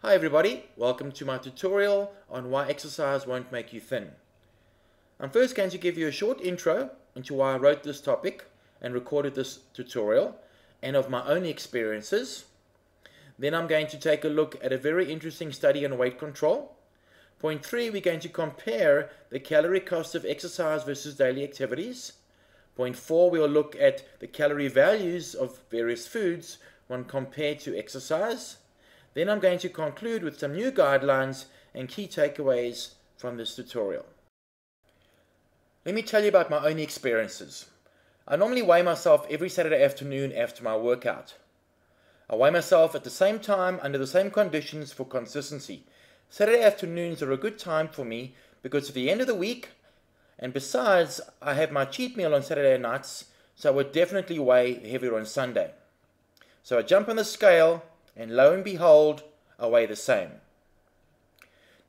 Hi everybody, welcome to my tutorial on why exercise won't make you thin. I'm first going to give you a short intro into why I wrote this topic and recorded this tutorial and of my own experiences. Then I'm going to take a look at a very interesting study on weight control. Point 3, we're going to compare the calorie cost of exercise versus daily activities. Point 4, we'll look at the calorie values of various foods when compared to exercise. Then I'm going to conclude with some new guidelines and key takeaways from this tutorial. Let me tell you about my own experiences. I normally weigh myself every Saturday afternoon after my workout. I weigh myself at the same time under the same conditions for consistency. Saturday afternoons are a good time for me because it's the end of the week, and besides I have my cheat meal on Saturday nights, so I would definitely weigh heavier on Sunday. So I jump on the scale and lo and behold, I weigh the same.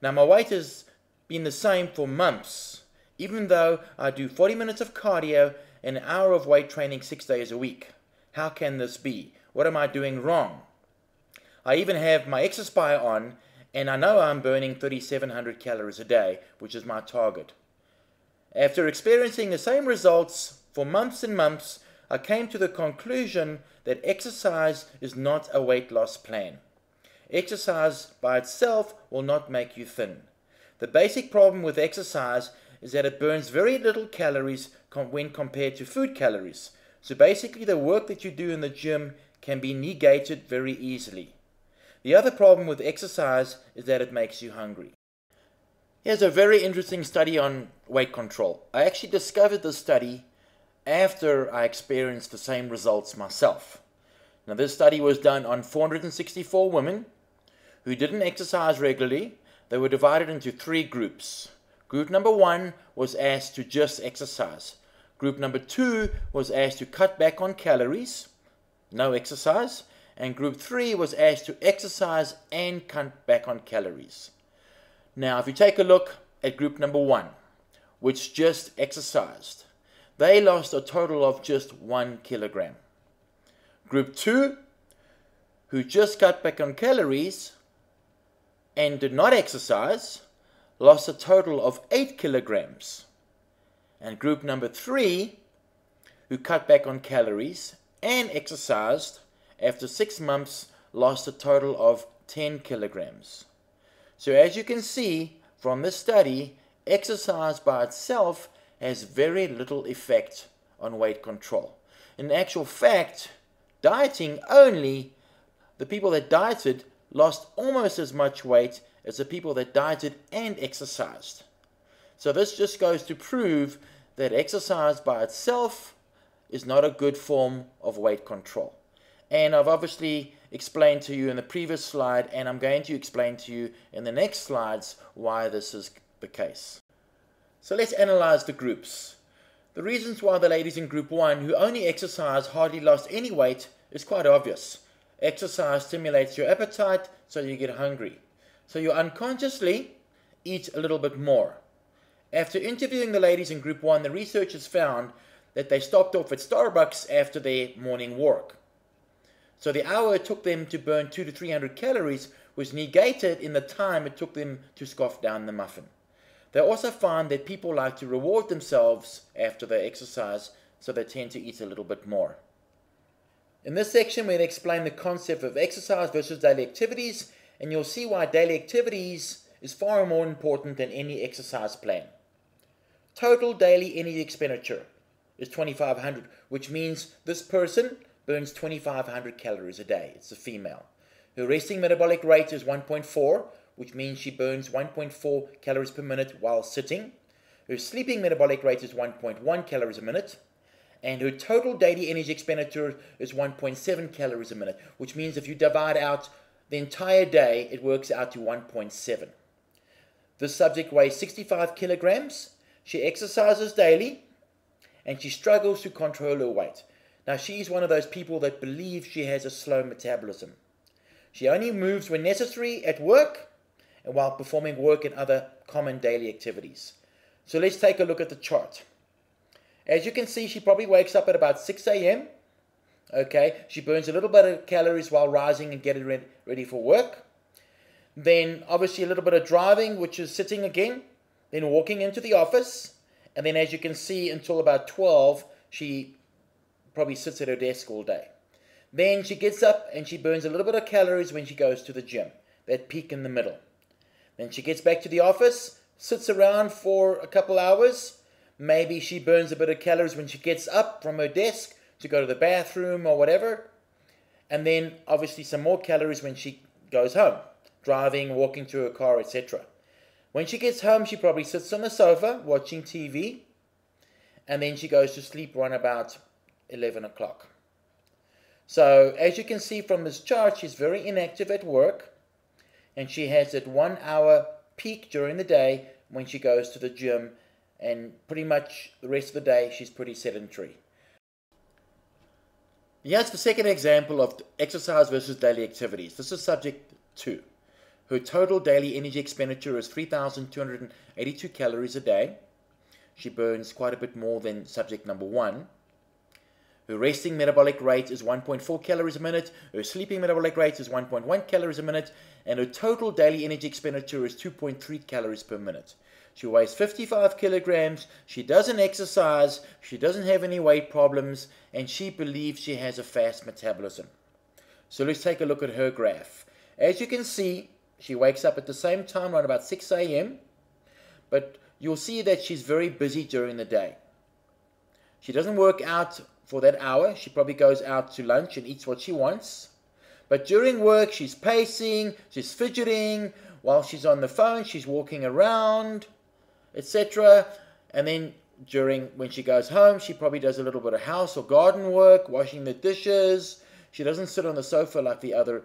Now my weight has been the same for months, even though I do 40 minutes of cardio and an hour of weight training 6 days a week. How can this be? What am I doing wrong? I even have my Exerspire on, and I know I'm burning 3,700 calories a day, which is my target. After experiencing the same results for months and months, I came to the conclusion that exercise is not a weight loss plan. Exercise by itself will not make you thin. The basic problem with exercise is that it burns very little calories when compared to food calories. So basically the work that you do in the gym can be negated very easily. The other problem with exercise is that it makes you hungry. Here's a very interesting study on weight control. I actually discovered this study after I experienced the same results myself. Now this study was done on 464 women who didn't exercise regularly. They were divided into 3 groups. Group number 1 was asked to just exercise. Group number 2 was asked to cut back on calories, no exercise. And group 3 was asked to exercise and cut back on calories. Now if you take a look at group number 1, which just exercised, they lost a total of just 1 kilogram. Group 2, who just cut back on calories and did not exercise, lost a total of 8 kilograms. And group number 3, who cut back on calories and exercised, after 6 months lost a total of 10 kilograms. So as you can see from this study, exercise by itself has very little effect on weight control. In actual fact, dieting only, the people that dieted lost almost as much weight as the people that dieted and exercised. So this just goes to prove that exercise by itself is not a good form of weight control. And I've obviously explained to you in the previous slide, and I'm going to explain to you in the next slides why this is the case. So let's analyze the groups. The reasons why the ladies in group 1 who only exercise hardly lost any weight is quite obvious. Exercise stimulates your appetite, so you get hungry. So you unconsciously eat a little bit more. After interviewing the ladies in group 1, the researchers found that they stopped off at Starbucks after their morning walk. So the hour it took them to burn 200 to 300 calories was negated in the time it took them to scoff down the muffin. They also find that people like to reward themselves after they exercise, so they tend to eat a little bit more. In this section, we'll explain the concept of exercise versus daily activities, and you'll see why daily activities is far more important than any exercise plan. Total daily energy expenditure is 2,500, which means this person burns 2,500 calories a day. It's a female. Her resting metabolic rate is 1.4, which means she burns 1.4 calories per minute while sitting. Her sleeping metabolic rate is 1.1 calories a minute. And her total daily energy expenditure is 1.7 calories a minute, which means if you divide out the entire day, it works out to 1.7. This subject weighs 65 kilograms. She exercises daily, and she struggles to control her weight. Now, she's one of those people that believe she has a slow metabolism. She only moves when necessary at work and while performing work and other common daily activities. So let's take a look at the chart. As you can see, she probably wakes up at about 6 a.m. Okay, she burns a little bit of calories while rising and getting ready for work. Then obviously a little bit of driving, which is sitting again, then walking into the office, and then as you can see until about 12, she probably sits at her desk all day. Then she gets up and she burns a little bit of calories when she goes to the gym, that peak in the middle. Then she gets back to the office, sits around for a couple hours. Maybe she burns a bit of calories when she gets up from her desk to go to the bathroom or whatever. And then obviously some more calories when she goes home, driving, walking to her car, etc. When she gets home, she probably sits on the sofa watching TV, and then she goes to sleep around about 11 o'clock. So as you can see from this chart, she's very inactive at work, and she has that 1 hour peak during the day when she goes to the gym, and pretty much the rest of the day she's pretty sedentary. Here's the second example of exercise versus daily activities. This is subject 2. Her total daily energy expenditure is 3,282 calories a day. She burns quite a bit more than subject number 1. Her resting metabolic rate is 1.4 calories a minute. Her sleeping metabolic rate is 1.1 calories a minute. And her total daily energy expenditure is 2.3 calories per minute. She weighs 55 kilograms. She doesn't exercise. She doesn't have any weight problems. And she believes she has a fast metabolism. So let's take a look at her graph. As you can see, she wakes up at the same time, around about 6 a.m. But you'll see that she's very busy during the day. She doesn't work out for that hour. She probably goes out to lunch and eats what she wants. But during work, she's pacing, she's fidgeting. While she's on the phone, she's walking around, etc. And then when she goes home, she probably does a little bit of house or garden work, washing the dishes. She doesn't sit on the sofa like the other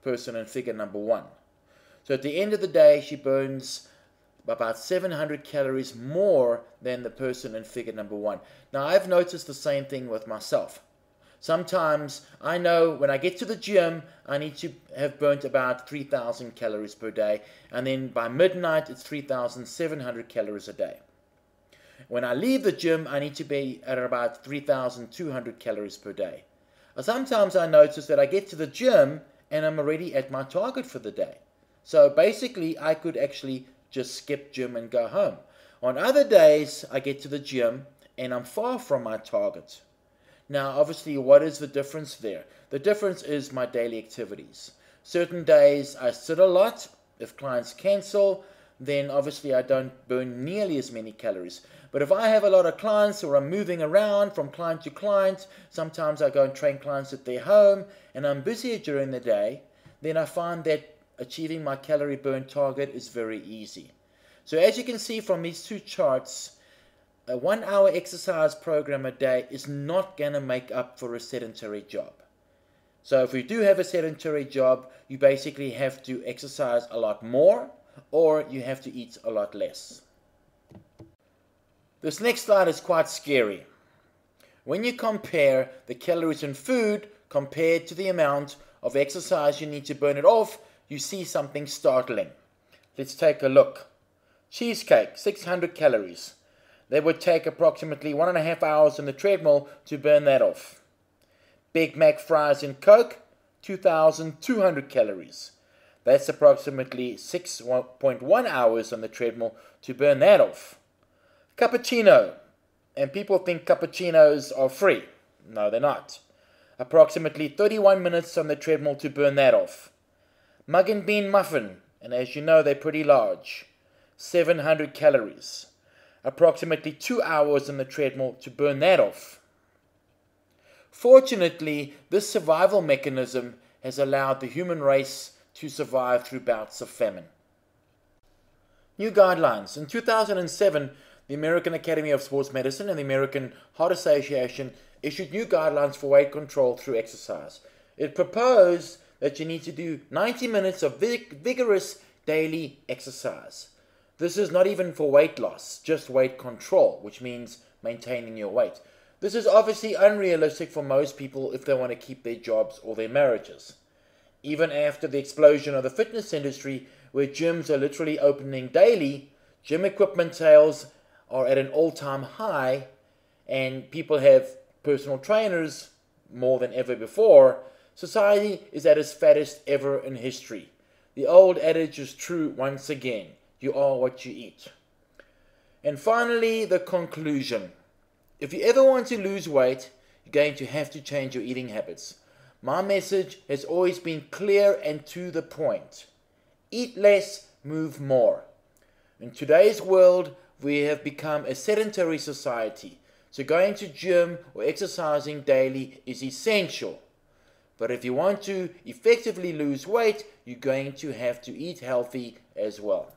person in figure number 1. So at the end of the day, she burns about 700 calories more than the person in figure number 1. Now, I've noticed the same thing with myself. Sometimes I know when I get to the gym, I need to have burnt about 3,000 calories per day. And then by midnight, it's 3,700 calories a day. When I leave the gym, I need to be at about 3,200 calories per day. Sometimes I notice that I get to the gym and I'm already at my target for the day. So basically, I could actually just skip gym and go home. On other days, I get to the gym and I'm far from my target. Now, obviously, what is the difference there? The difference is my daily activities. Certain days I sit a lot. If clients cancel, then obviously I don't burn nearly as many calories. But if I have a lot of clients or I'm moving around from client to client, sometimes I go and train clients at their home and I'm busier during the day, then I find that achieving my calorie burn target is very easy. So as you can see from these two charts, a 1 hour exercise program a day is not going to make up for a sedentary job. So if you do have a sedentary job, you basically have to exercise a lot more or you have to eat a lot less. This next slide is quite scary. When you compare the calories in food compared to the amount of exercise you need to burn it off, you see something startling. Let's take a look. Cheesecake, 600 calories. They would take approximately 1.5 hours on the treadmill to burn that off. Big Mac fries and Coke, 2,200 calories. That's approximately 6.1 hours on the treadmill to burn that off. Cappuccino, and people think cappuccinos are free. No, they're not. Approximately 31 minutes on the treadmill to burn that off. Mug and bean muffin, and as you know, they're pretty large. 700 calories. Approximately 2 hours on the treadmill to burn that off. Fortunately, this survival mechanism has allowed the human race to survive through bouts of famine. New guidelines. In 2007, the American Academy of Sports Medicine and the American Heart Association issued new guidelines for weight control through exercise. It proposed that you need to do 90 minutes of vigorous daily exercise. This is not even for weight loss, just weight control, which means maintaining your weight. This is obviously unrealistic for most people if they want to keep their jobs or their marriages. Even after the explosion of the fitness industry, where gyms are literally opening daily, gym equipment sales are at an all-time high, and people have personal trainers more than ever before. Society is at its fattest ever in history. The old adage is true once again. You are what you eat. And finally, the conclusion. If you ever want to lose weight, you're going to have to change your eating habits. My message has always been clear and to the point. Eat less, move more. In today's world, we have become a sedentary society, so going to gym or exercising daily is essential. But if you want to effectively lose weight, you're going to have to eat healthy as well.